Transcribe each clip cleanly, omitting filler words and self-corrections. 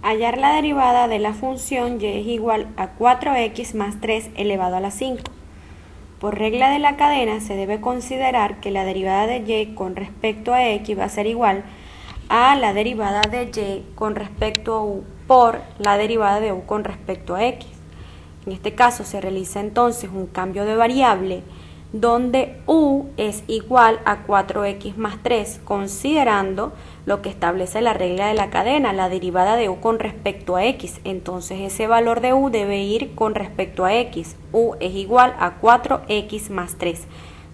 Hallar la derivada de la función y es igual a 4x más 3 elevado a la 5. Por regla de la cadena se debe considerar que la derivada de y con respecto a x va a ser igual a la derivada de y con respecto a u por la derivada de u con respecto a x. En este caso se realiza entonces un cambio de variable donde u es igual a 4x más 3, considerando lo que establece la regla de la cadena, la derivada de u con respecto a x. Entonces ese valor de u debe ir con respecto a x. U es igual a 4x más 3.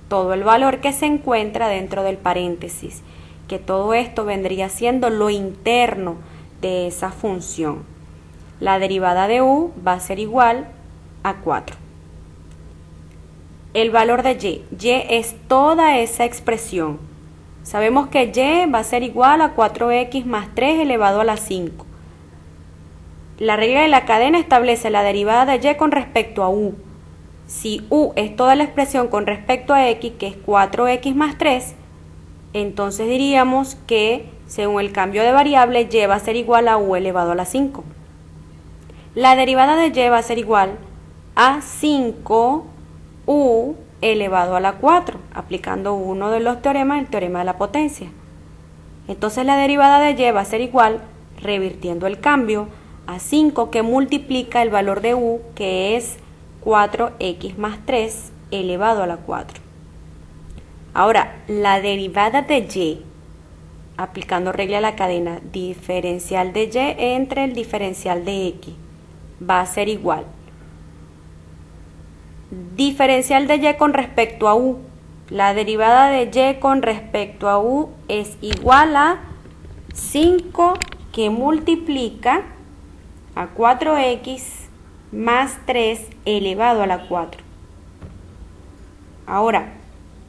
Todo el valor que se encuentra dentro del paréntesis, que todo esto vendría siendo lo interno de esa función. La derivada de u va a ser igual a 4. El valor de y es toda esa expresión. Sabemos que y va a ser igual a 4x más 3 elevado a la 5. La regla de la cadena establece la derivada de y con respecto a u. Si u es toda la expresión con respecto a x, que es 4x más 3, entonces diríamos que según el cambio de variable y va a ser igual a u elevado a la 5. La derivada de y va a ser igual a 5 u elevado a la 4, aplicando uno de los teoremas, el teorema de la potencia. Entonces la derivada de y va a ser igual, revirtiendo el cambio, a 5 que multiplica el valor de u, que es 4x más 3 elevado a la 4. Ahora, la derivada de y, aplicando regla de la cadena, diferencial de y entre el diferencial de x, va a ser igual diferencial de y con respecto a u. La derivada de y con respecto a u es igual a 5 que multiplica a 4x más 3 elevado a la 4. Ahora,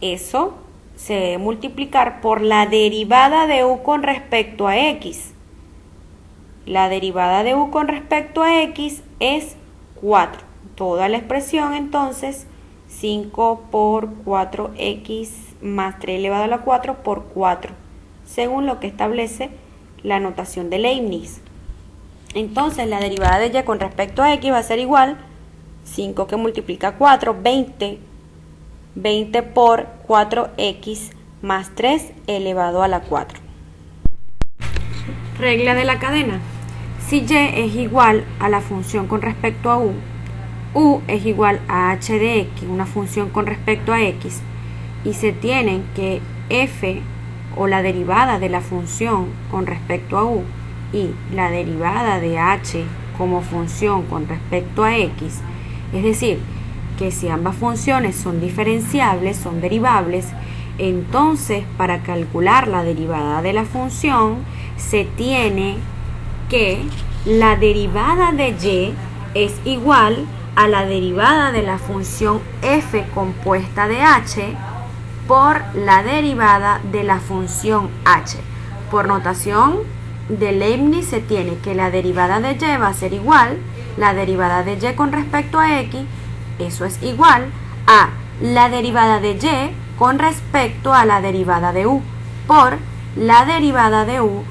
eso se debe multiplicar por la derivada de u con respecto a x. La derivada de u con respecto a x es 4. Toda la expresión entonces 5 por 4x más 3 elevado a la 4 por 4, según lo que establece la notación de Leibniz. Entonces la derivada de y con respecto a x va a ser igual 5 que multiplica 4, 20 por 4x más 3 elevado a la 4. Regla de la cadena. Si y es igual a la función con respecto a u es igual a h de x, una función con respecto a x, y se tienen que f, o la derivada de la función con respecto a u, y la derivada de h como función con respecto a x, es decir, que si ambas funciones son diferenciables, son derivables, entonces para calcular la derivada de la función se tiene que la derivada de y es igual a la derivada de la función f compuesta de h por la derivada de la función h. Por notación de Leibniz se tiene que la derivada de y va a ser igual, la derivada de y con respecto a x, eso es igual a la derivada de y con respecto a la derivada de u, por la derivada de u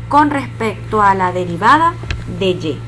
con respecto a la derivada de y.